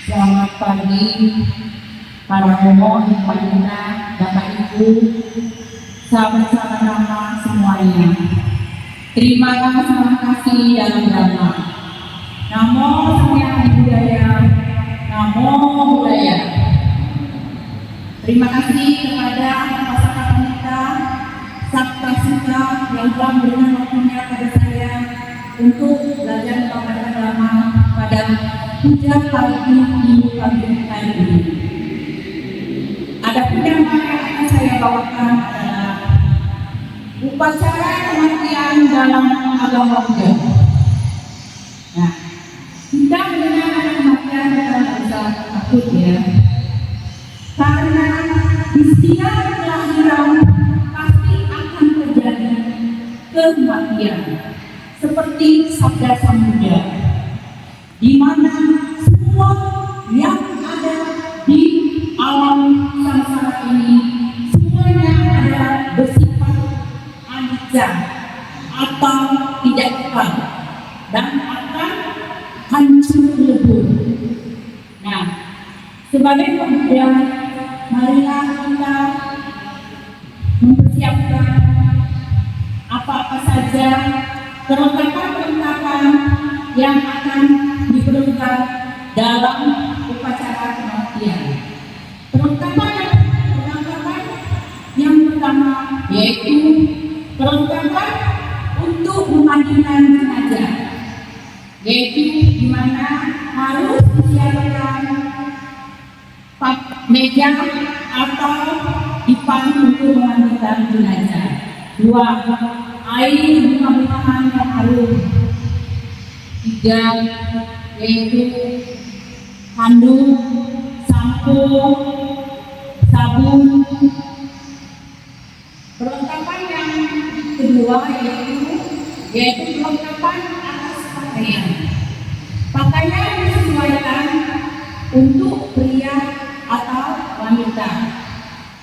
Selamat pagi para romo, wanita, bapak ibu, sahabat-sahabat Rama semuanya. Terima kasih dalam Rama. Namo Sang Budaya, Namo Budaya. Terima kasih kepada pasangan wanita Sabta Suta yang telah memberikan waktunya pada saya untuk belajar membaca Rama pada puja pagi minggu pagi hari ini. Adapun yang akan saya bawakan adalah upacara kematian dalam agama Buddha. Nah, kita mengenal kematian dalam bahasa takut ya, karena di setiap kelahiran pasti akan terjadi kematian, seperti sabda Sang Buddha, di mana semua yang ada di alam samsara ini semuanya adalah bersifat anicca atau tidak kekal dan akan hancur lebur. Nah, sebagai pemuda, marilah kita mempersiapkan apa-apa saja perlengkapan-perlengkapan yang akan diperlukan dalam upacara kematian. Perlengkapan yang pertama yaitu perlengkapan untuk memandikan jenazah, yaitu di mana harus disiapkan meja atau dipan untuk memandikan jenazah. 2. Air bunga-bungaan yang harum. 3. Yaitu handuk, sampo, sabun. Perlengkapan yang kedua yaitu perlengkapan atas pakaian. Pakaian disesuaikan untuk pria atau wanita,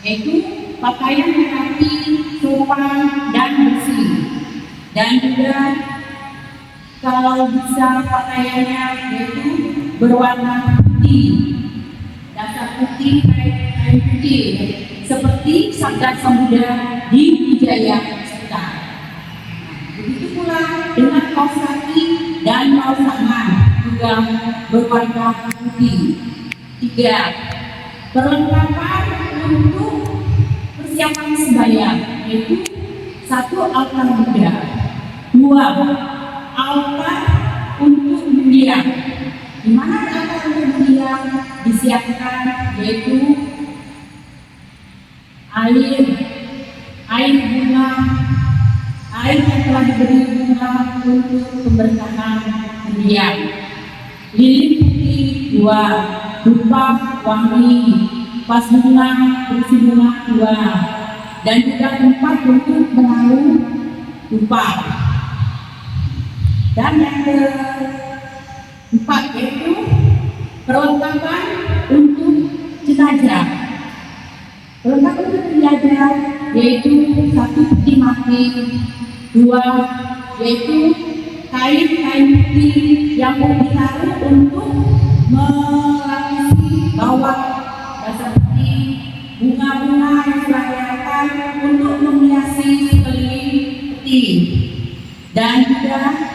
yaitu pakaian yang rapi, sopan dan bersih, dan juga kalau bisa pakaiannya yaitu berwarna putih, dasar putih, kain putih, seperti sabda Sang Buddha di Wijaya Sutta. Begitu pula dengan kaos kaki dan kaos tangan juga berwarna putih. 3. Perlengkapan untuk persiapan sembahyang, yaitu 1. Altar Buddha, 2. Altar untuk mendiang, di mana altar untuk mendiang disiapkan yaitu air bunga, air yang telah diberi bunga untuk pemberkahan mendiang, lilin putih 2, dupa wangi, vas bunga berisi bunga 2, dan juga tempat untuk menaruh dupa. Dan yang keempat yaitu perlengkapan untuk jenazah. Perlengkapan untuk jenazah yaitu 1. Peti mati, 2. Yaitu kain putih yang ditaruh untuk melapisi bawah, dan seperti bunga-bunga yang disediakan untuk menghiasi sekeliling peti, dan juga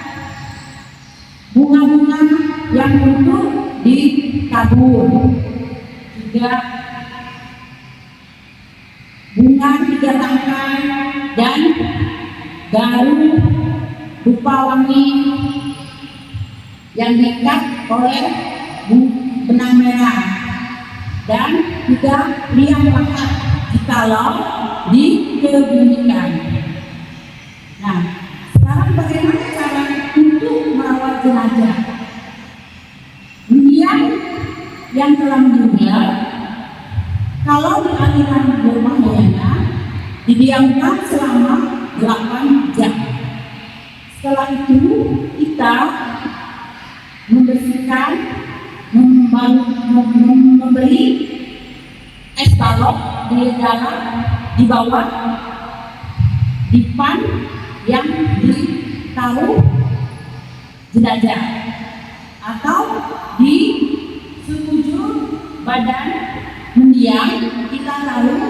bunga-bunga yang untuk ditabur. 3. Bunga 3 tangkai dan garu rupa wangi yang diikat oleh benang merah, dan juga liang lahat jikalau dikebumikan. Nah, sekarang bagaimana cara untuk merawat jenazah? Mendiang yang telah meninggal, kalau di aliran Mahayana didiamkan selama 8 jam. Setelah itu kita membersihkan, memberi es balok di dalam, di bawah dipan yang ditaruh jenazah, atau di Sekujur badan mendiang kita taruh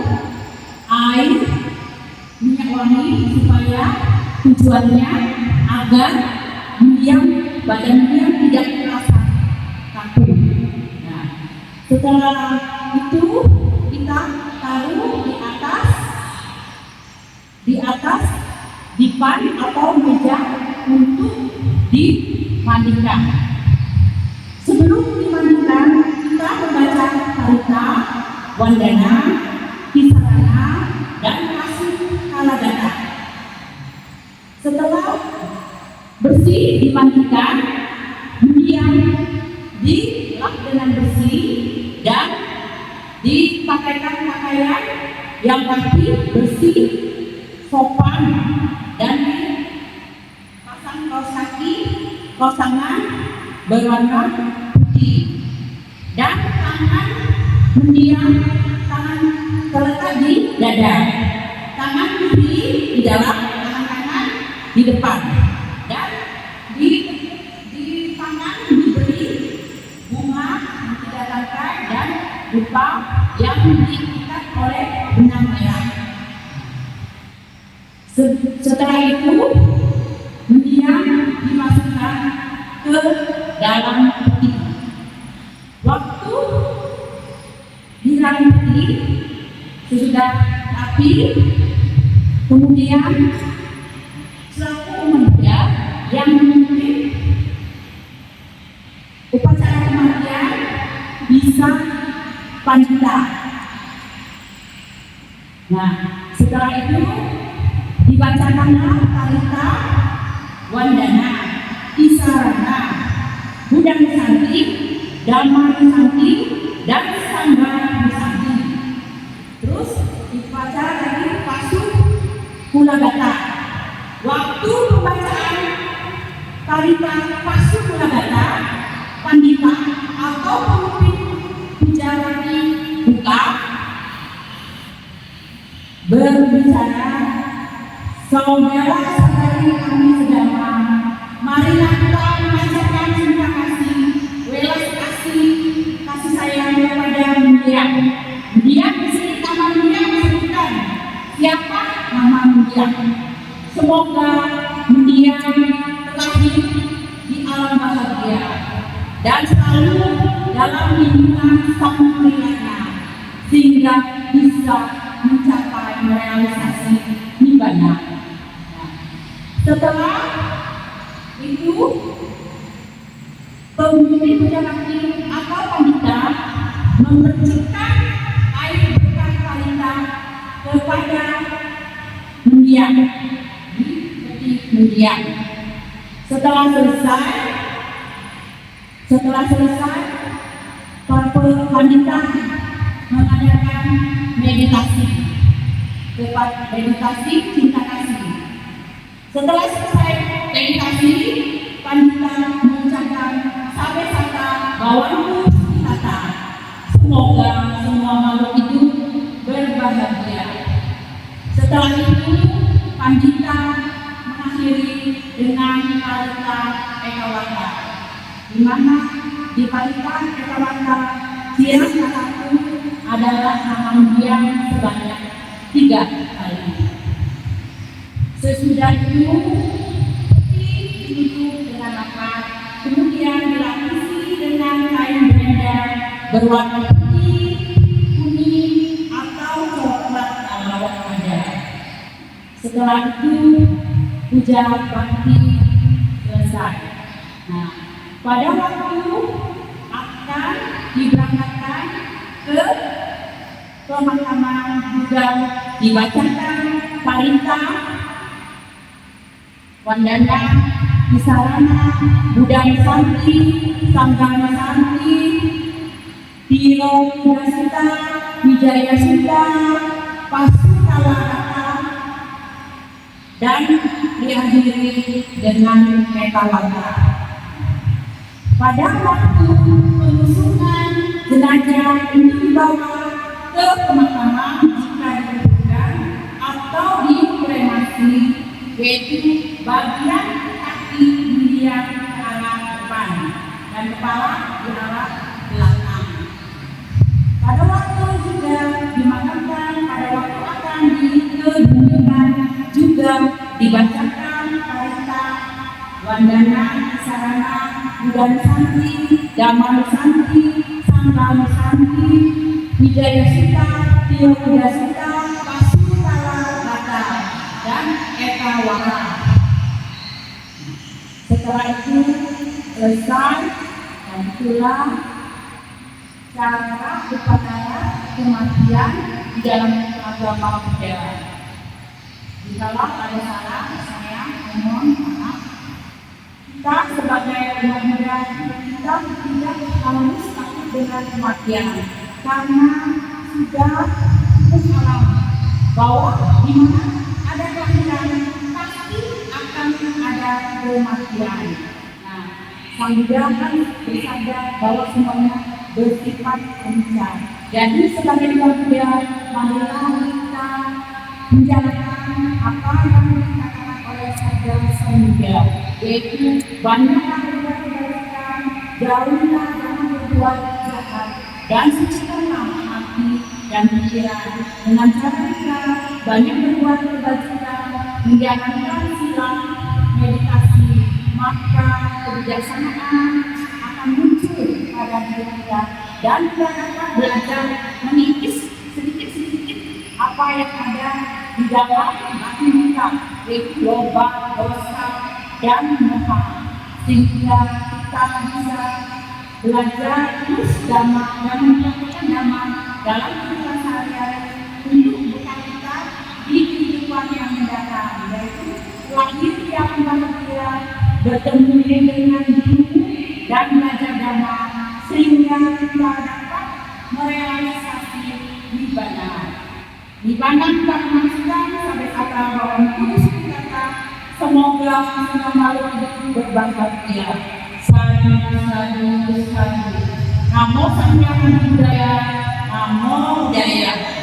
air minyak wangi supaya tujuannya agar badan mendiang tidak terasa kaku. Nah, setelah itu kita taruh di atas dipan atau meja untuk dimandikan. Sebelum dimandikan, kita membaca Parita, Wandana, Kisarana, dan Kasih Kalagata. Setelah bersih dimandikan, mendiang dilap dengan bersih dan dipakaikan pakaian yang rapi, bersih, sopan, dan pasang kaos kaki, kaos tangan berwarna putih, dan tangan mendiang terletak di dada, tangan kiri di dalam, tangan kanan di depan, dan di tangan diberi bunga yang tidak tangkai dan dupa yang diikat oleh benang merah. Setelah itu mendiang dimasukkan ke dalam peti. Waktu di dalam peti sesudah rapi, kemudian selaku pemuda yang memimpin upacara kematian bisa pandita. Nah, setelah itu dibacakanlah Parita, Wandana, Kisarana, Budang Santi, Dhamma Santi, dan Sangga Santi. Terus dibaca lagi Pasu Kulagata. Waktu pembacaan Parita Pasu Kulagata, pandita atau pemimpin pujawati buka berbicara, saudara-saudari kami sedama, marilah kita memanjatkan cinta kasih, welas kasih sayang kepada mendiang. Mendiang di sini nama mendiang disebutkan. Siapa nama mendiang? Semoga mendiang terlahir di alam bahagia dan selalu dalam lindungan sang Hyang, sehingga bisa mencapai realisasi nibbana. Setelah itu pemimpin pujawati atau pandita memercikkan air berkah Parita kepada mendiang di peti mendiang. Setelah selesai para pandita mengadakan meditasi cinta kasih. Setelah selesai meditasi, pandita mengucapkan sabe sata bawantu tata. Semoga semua makhluk hidup berbahagia. Setelah itu, pandita mengakhiri dengan Parita Ekawata, di mana di Parita Ekawata ciri satu adalah nama mendiang sebanyak 3 kali. Sesudah itu ditutup dengan rapat, kemudian dilapisi dengan kain berenda berwarna putih, kuning, atau coklat kalau ada. Setelah itu puja bakti selesai. Nah, pada waktu akan diberangkatkan ke pemakaman juga dibacakan Parita, Wandana, Kisarana, Budang Santi, Sanggana Santi, Tiro Sita, Wijaya Sita, Pasu Kalagata, dan diakhiri dengan Metawata. Pada waktu penyusunan jenazah ini dibawa ke pemakaman jika diperlukan atau dikremasi, yaitu bagian kaki mendiang ke arah depan dan kepala ke arah belakang. dibunyikan juga dibacakan parita Wandana Sarana Budan Santi Damal Santi Sanggal Santi Wijaya Sita Tio Buddha Sita Pasutala Bata dan Eka Wara. Setelah itu selesai dan itulah cara upacara kematian di dalam agama Buddha. Jikalau ada salah, saya mohon maaf. Kita sebagai umat Buddha, kita tidak harus takut dengan kematian, karena sudah hukum alam bahwa di mana ada kelahiran pasti akan ada kematian. Nah, Sang Buddha kan bersabda bahwa semuanya bersifat pencah. Jadi sebagai umat Buddha, marilah kita menjalankan apa yang dikatakan oleh Sabda Sang Buddha, yaitu banyaklah berbuat kebaikan, jauhilah jangan berbuat jahat, dan sucikanlah hati dan pikiran dengan cara kita banyak berbuat kebajikan, menjalankan sila meditasi, maka kebijaksanaan akan muncul pada diri kita dan kita dapat belajar mengikis sedikit-sedikit apa yang ada di dalam hati kita, yaitu loba, dosa, dan moha, sehingga kita bisa belajar terus dhamma dan mempraktikkan dhamma dalam kehidupan sehari-hari untuk bekal kita di kehidupan yang mendatang, yaitu lahir yang bahagia, bertemu dengan guru dan belajar dhamma sehingga kita dapat merealisasi nibbana. Nibbana kita maksudkan sampai kata bahwa kudus kata semoga semua makhluk hidup berbahagia. Sadu, sadu, sadu. Namo Sang Hyang Budaya, Namo Budaya.